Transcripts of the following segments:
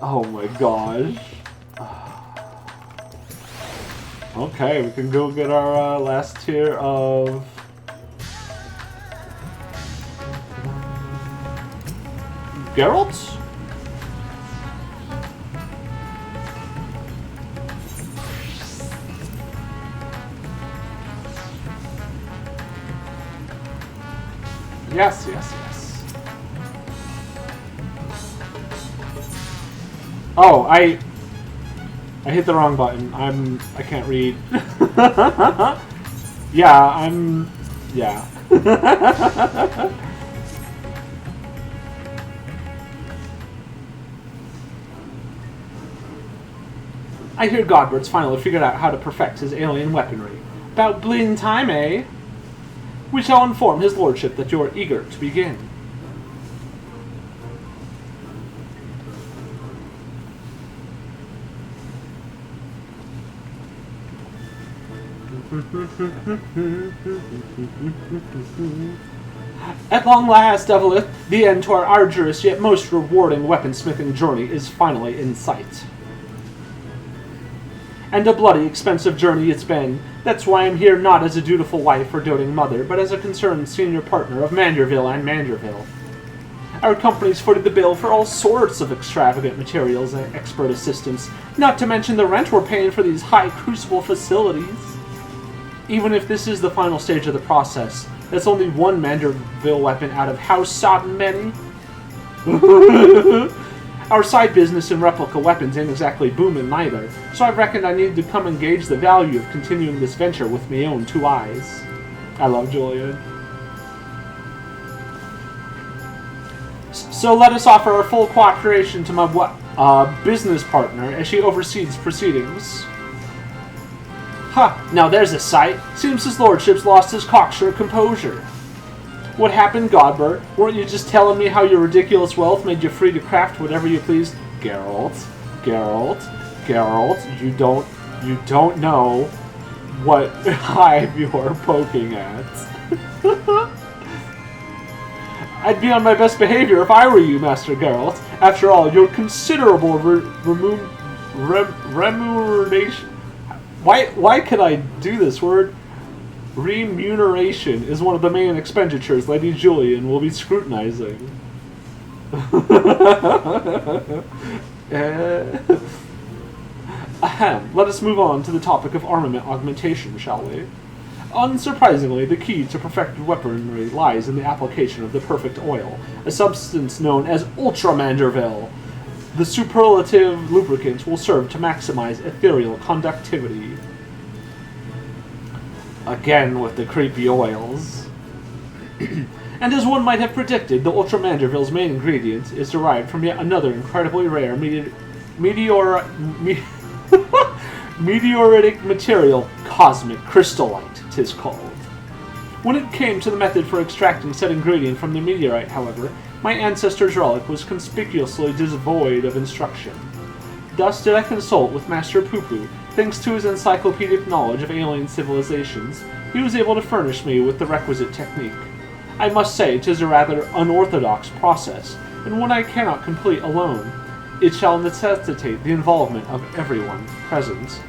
Oh my gosh. Okay, we can go get our last tier of... Geralt? Yes, yes, yes. Oh, I hit the wrong button. I can't read. Yeah. I hear Godbert's finally figured out how to perfect his alien weaponry. About bleeding time, eh? We shall inform his lordship that you are eager to begin. At long last, Evelyth, the end to our arduous yet most rewarding weaponsmithing journey is finally in sight. And a bloody, expensive journey it's been. That's why I'm here not as a dutiful wife or doting mother, but as a concerned senior partner of Manderville and Manderville. Our company's footed the bill for all sorts of extravagant materials and expert assistance, not to mention the rent we're paying for these high crucible facilities. Even if this is the final stage of the process, that's only one Manderville weapon out of how sodden many? Our side business in replica weapons ain't exactly booming neither, so I reckoned I needed to come and gauge the value of continuing this venture with me own two eyes. I love Julian. So let us offer our full cooperation to my business partner as she oversees proceedings. Ha! Now there's a sight. Seems his lordship's lost his cocksure composure. What happened, Godbert? Weren't you just telling me how your ridiculous wealth made you free to craft whatever you pleased? Geralt, you don't know what hive you're poking at. I'd be on my best behavior if I were you, Master Geralt. After all, your considerable remuneration... Why could I do this word? Remuneration is one of the main expenditures Lady Julian will be scrutinizing. Ahem. Let us move on to the topic of armament augmentation, shall we? Unsurprisingly, the key to perfected weaponry lies in the application of the perfect oil, a substance known as Ultra Manderville. The superlative lubricant will serve to maximize ethereal conductivity. Again with the creepy oils. And as one might have predicted, the Ultra Manderville's main ingredient is derived from yet another incredibly rare meteoritic material, cosmic crystallite, 'tis called. When it came to the method for extracting said ingredient from the meteorite, however, my ancestor's relic was conspicuously devoid of instruction. Thus did I consult with Master Pupu. Thanks to his encyclopedic knowledge of alien civilizations, he was able to furnish me with the requisite technique. I must say 'tis a rather unorthodox process, and one I cannot complete alone. It shall necessitate the involvement of everyone present.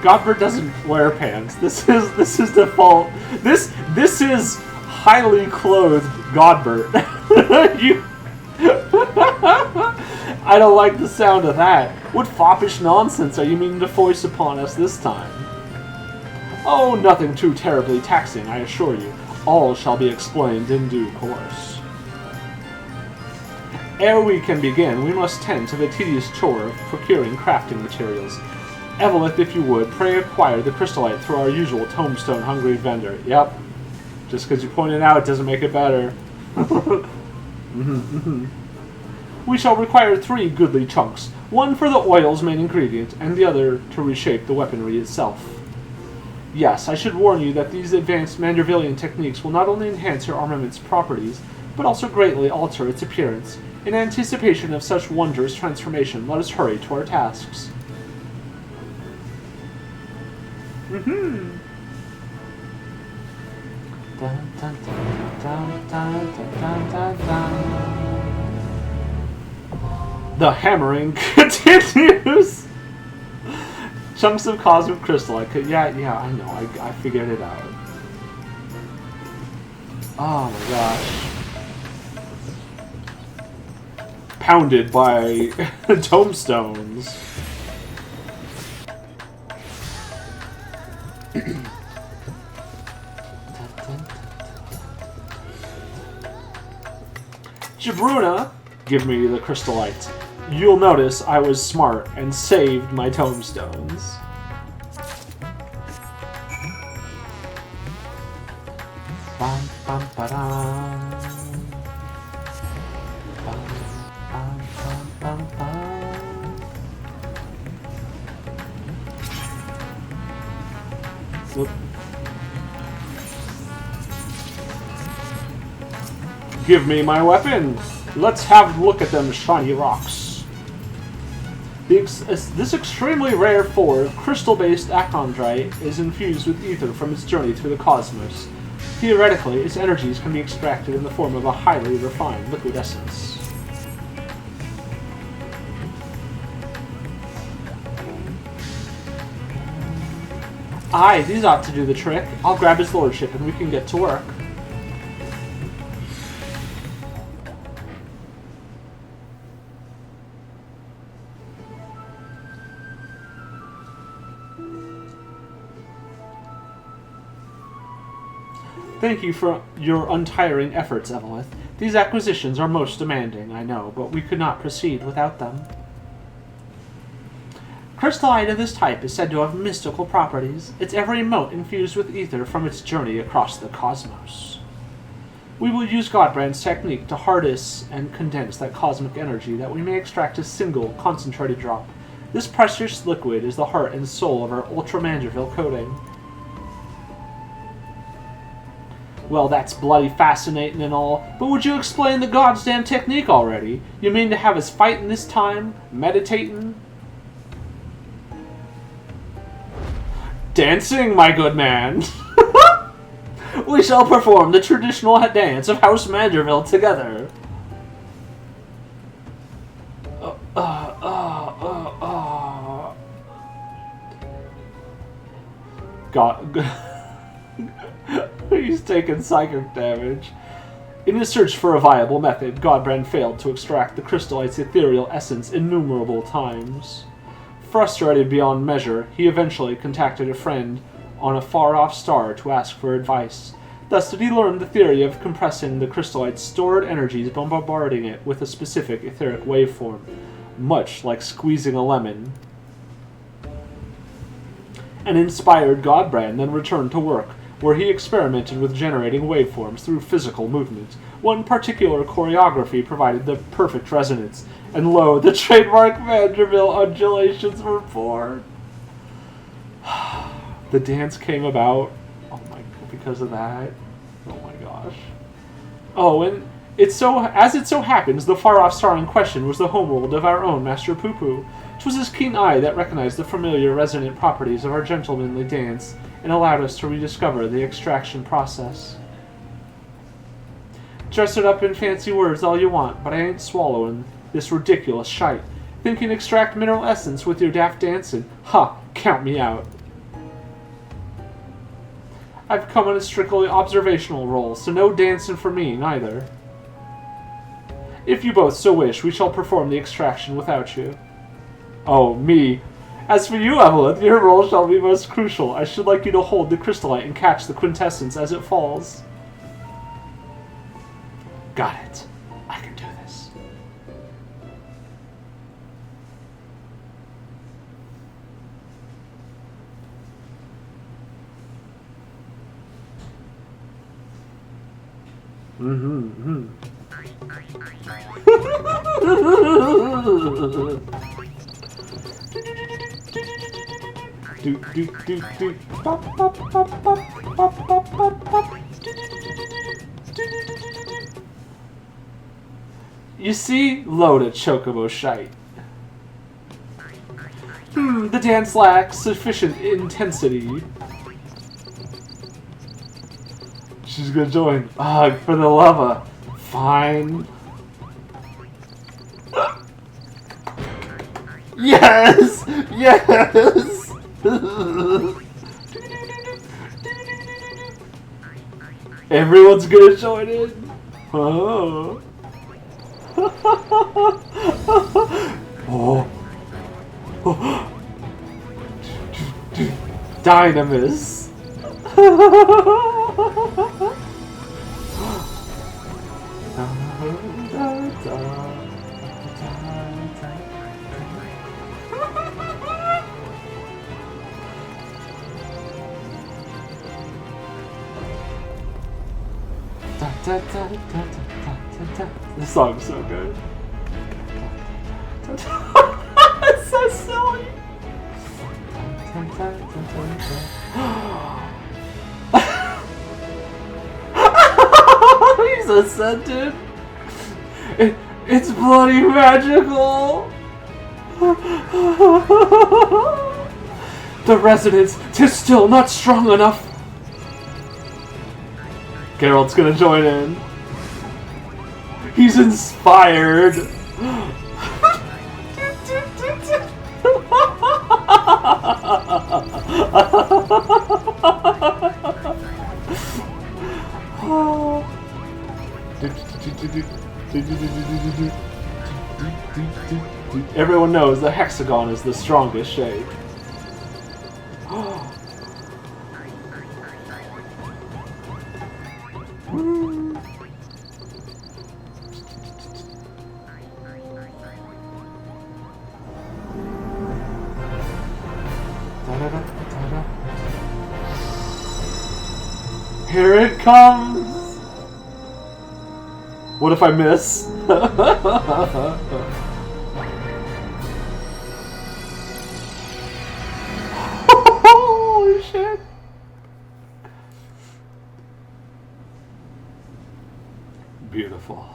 Godbert doesn't wear pants. This is default. This is highly clothed Godbert. I don't like the sound of that. What foppish nonsense are you meaning to foist upon us this time? Oh, nothing too terribly taxing, I assure you. All shall be explained in due course. Ere we can begin, we must tend to the tedious chore of procuring crafting materials. Evelyth, if you would, pray acquire the crystallite through our usual tombstone-hungry vendor. Yep. Just because you pointed it out doesn't make it better. We shall require 3 goodly chunks, one for the oil's main ingredient, and the other to reshape the weaponry itself. Yes, I should warn you that these advanced Mandervillian techniques will not only enhance your armament's properties, but also greatly alter its appearance. In anticipation of such wondrous transformation, let us hurry to our tasks. The hammering continues. Chunks of cosmic crystallite. Yeah, I know. I figured it out. Oh my gosh. Pounded by tombstones. Jabruna, give me the crystallite. You'll notice I was smart and saved my tombstones. Bum, bum, ba-dum. Bum, bum, bum, bum. Whoop. Give me my weapon! Let's have a look at them shiny rocks. This extremely rare form of crystal-based achondrite is infused with ether from its journey through the cosmos. Theoretically, its energies can be extracted in the form of a highly refined liquid essence. Aye, these ought to do the trick. I'll grab his lordship and we can get to work. Thank you for your untiring efforts, Evelyth. These acquisitions are most demanding, I know, but we could not proceed without them. Crystallite of this type is said to have mystical properties, its every mote infused with ether from its journey across the cosmos. We will use Godbrand's technique to harness and condense that cosmic energy that we may extract a single, concentrated drop. This precious liquid is the heart and soul of our Ultra Manderville coating. Well, that's bloody fascinating and all, but would you explain the goddamn technique already? You mean to have us fighting this time? Meditating? Dancing, my good man! We shall perform the traditional dance of House Manderville together. God... He's taken psychic damage. In his search for a viable method, Godbrand failed to extract the crystallite's ethereal essence innumerable times. Frustrated beyond measure, he eventually contacted a friend on a far-off star to ask for advice. Thus did he learn the theory of compressing the crystallite's stored energies, bombarding it with a specific etheric waveform, much like squeezing a lemon. An inspired Godbrand then returned to work, where he experimented with generating waveforms through physical movement. One particular choreography provided the perfect resonance, and lo, the trademark Manderville undulations were born. The dance came about, because of that. Oh my gosh. Oh, and as it so happens, the far-off star in question was the homeworld of our own Master Pupu. 'Twas his keen eye that recognized the familiar resonant properties of our gentlemanly dance, and allowed us to rediscover the extraction process. Dress it up in fancy words all you want, but I ain't swallowing this ridiculous shite. Think you can extract mineral essence with your daft dancing? Ha! Count me out. I've come on a strictly observational role, so no dancing for me, neither. If you both so wish, we shall perform the extraction without you. Oh, me. As for you, Evelyth, your role shall be most crucial. I should like you to hold the crystallite and catch the quintessence as it falls. Got it. I can do this. You see? Load a chocobo shite. The dance lacks sufficient intensity. She's gonna join. For the love of... Fine. Yes! Yes! Everyone's gonna join in. Oh. Oh. Dynamis. This song's so good. It's so silly. He's ascended. It's bloody magical. The resonance, 'tis still not strong enough. Geralt's gonna join in. He's inspired. Everyone knows the hexagon is the strongest shape. Here it comes! What if I miss? Holy shit! Beautiful.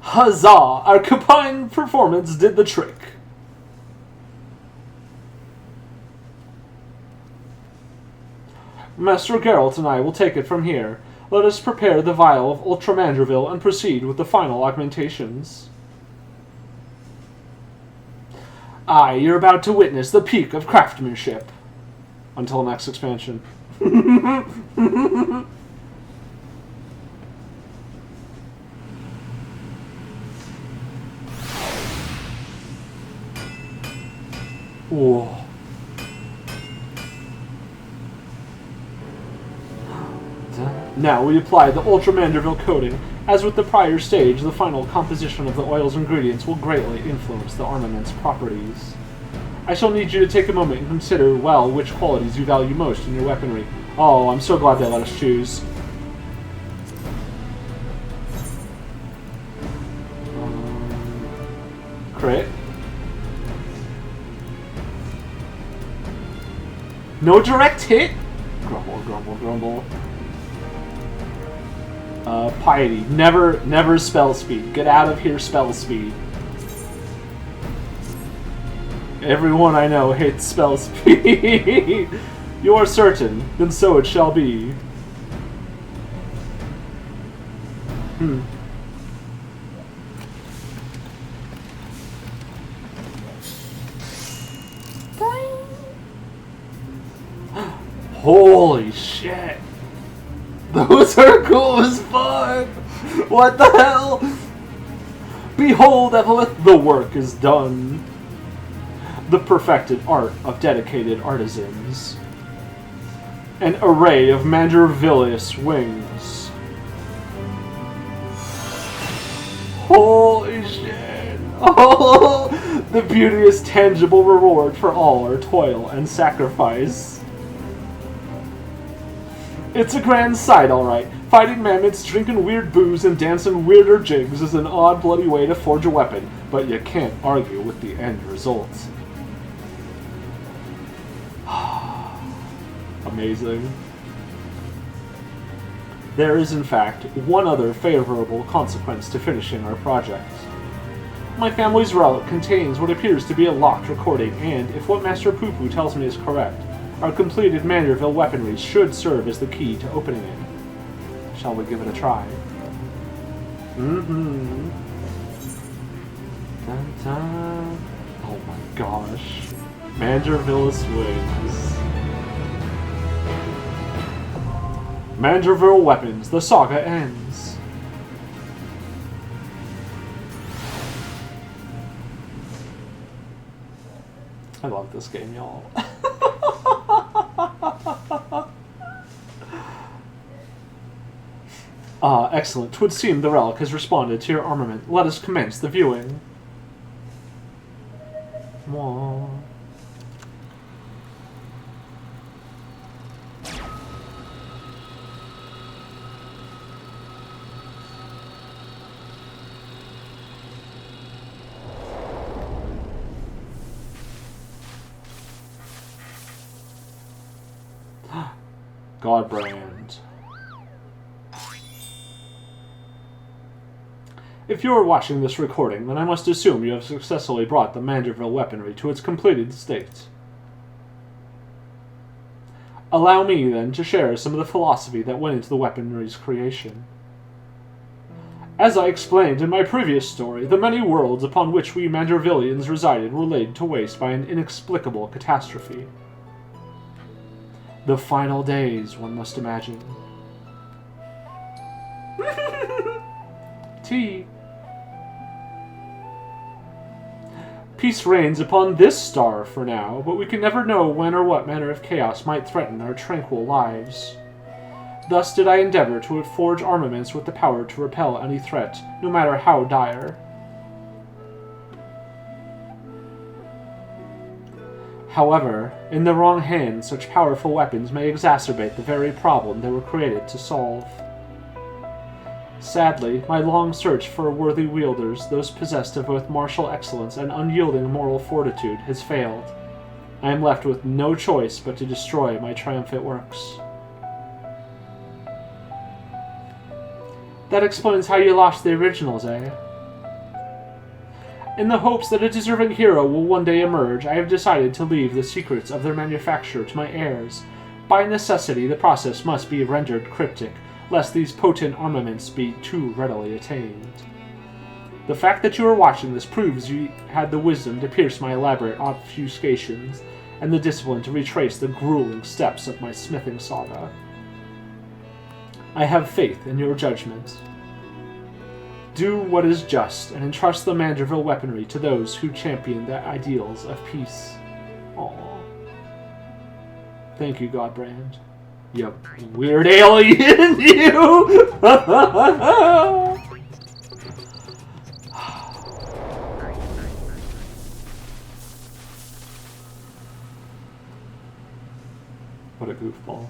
Huzzah! Our combined performance did the trick. Master Geralt and I will take it from here. Let us prepare the vial of Ultra Manderville and proceed with the final augmentations. Aye, you're about to witness the peak of craftsmanship. Until next expansion. Whoa. Now we apply the Ultra Manderville coating. As with the prior stage, the final composition of the oil's ingredients will greatly influence the armament's properties. I shall need you to take a moment and consider, well, which qualities you value most in your weaponry. Oh, I'm so glad they let us choose. Crit. No direct hit? Grumble, grumble, grumble. Piety. Never spell speed. Get out of here, spell speed. Everyone I know hates spell speed. You are certain? Then so it shall be. Holy shit. Those are cool as fuck! What the hell? Behold, Evelyth, the work is done. The perfected art of dedicated artisans. An array of Mandervillious wings. Holy shit! Oh, the beauteous tangible reward for all our toil and sacrifice. It's a grand sight, alright. Fighting mammoths, drinking weird booze, and dancing weirder jigs is an odd, bloody way to forge a weapon, but you can't argue with the end result. Amazing. There is, in fact, one other favorable consequence to finishing our project. My family's relic contains what appears to be a locked recording, and, if what Master Pupu tells me is correct, our completed Manderville weaponry should serve as the key to opening it. Shall we give it a try? Manderville swings. Manderville weapons. The saga ends. I love this game, y'all. Excellent. 'Twould seem the relic has responded to your armament. Let us commence the viewing. Mwah. Godbert. If you are watching this recording, then I must assume you have successfully brought the Manderville weaponry to its completed state. Allow me, then, to share some of the philosophy that went into the weaponry's creation. As I explained in my previous story, the many worlds upon which we Mandervillians resided were laid to waste by an inexplicable catastrophe. The final days, one must imagine. Tea. Peace reigns upon this star for now, but we can never know when or what manner of chaos might threaten our tranquil lives. Thus did I endeavor to forge armaments with the power to repel any threat, no matter how dire. However, in the wrong hands, such powerful weapons may exacerbate the very problem they were created to solve. Sadly, my long search for worthy wielders, those possessed of both martial excellence and unyielding moral fortitude, has failed. I am left with no choice but to destroy my triumphant works. That explains how you lost the originals, eh? In the hopes that a deserving hero will one day emerge, I have decided to leave the secrets of their manufacture to my heirs. By necessity, the process must be rendered cryptic, lest these potent armaments be too readily attained. The fact that you are watching this proves you had the wisdom to pierce my elaborate obfuscations, and the discipline to retrace the grueling steps of my smithing saga. I have faith in your judgment. Do what is just, and entrust the Manderville weaponry to those who champion the ideals of peace. Aww. Thank you, Godbert. You weird alien, you! What a goofball.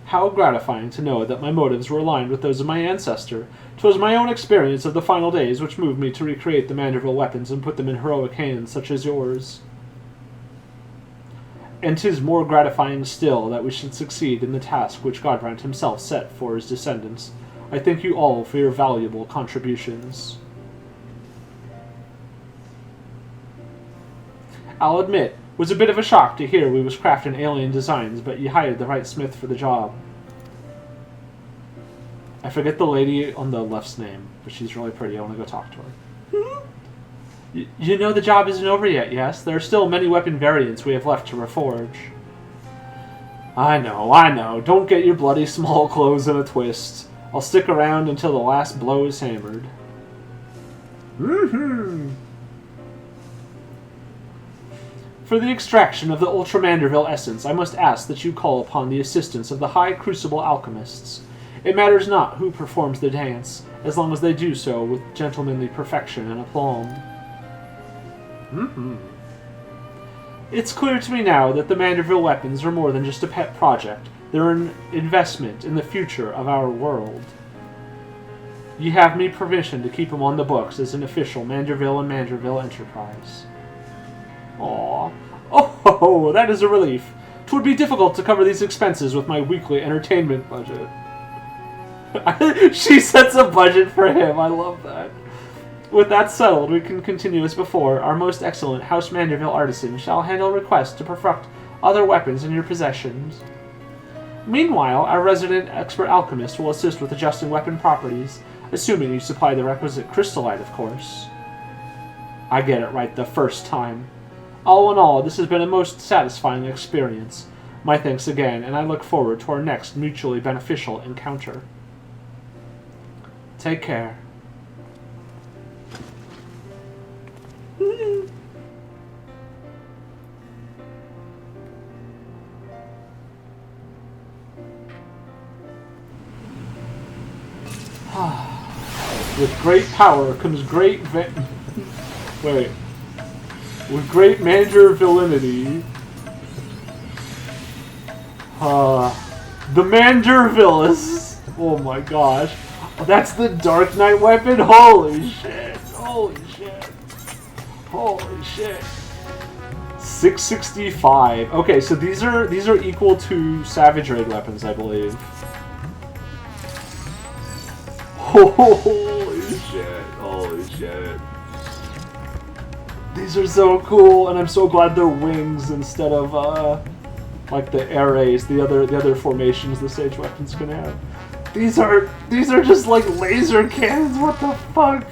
How gratifying to know that my motives were aligned with those of my ancestor. 'Twas my own experience of the final days which moved me to recreate the Manderville weapons and put them in heroic hands such as yours. And 'tis more gratifying still that we should succeed in the task which Godbert himself set for his descendants. I thank you all for your valuable contributions. I'll admit, it was a bit of a shock to hear we was crafting alien designs, but you hired the right smith for the job. I forget the lady on the left's name, but she's really pretty. I want to go talk to her. You know the job isn't over yet, yes? There are still many weapon variants we have left to reforge. I know. Don't get your bloody small clothes in a twist. I'll stick around until the last blow is hammered. For the extraction of the Ultra Manderville essence, I must ask that you call upon the assistance of the High Crucible Alchemists. It matters not who performs the dance, as long as they do so with gentlemanly perfection and aplomb. It's clear to me now that the Manderville weapons are more than just a pet project. They're an investment in the future of our world. You have me permission to keep them on the books as an official Manderville and Manderville enterprise. Aww. Oh, that is a relief. 'Twould be difficult to cover these expenses with my weekly entertainment budget. She sets a budget for him. I love that. With that settled, we can continue as before. Our most excellent House Manderville artisan shall handle requests to perfect other weapons in your possessions. Meanwhile, our resident expert alchemist will assist with adjusting weapon properties. Assuming you supply the requisite crystallite, of course. I get it right the first time. All in all, this has been a most satisfying experience. My thanks again, and I look forward to our next mutually beneficial encounter. Take care. With great power comes great Wait. With great Mandervillinity. The Mandervillis. Oh my gosh. Oh, that's the Dark Knight weapon? Holy shit. Holy shit. Holy shit. 665. Okay, so these are equal to Savage Raid weapons, I believe. Holy shit. Holy shit. These are so cool, and I'm so glad they're wings instead of like the arrays, the other formations the Sage weapons can have. These are just like laser cannons. What the fuck?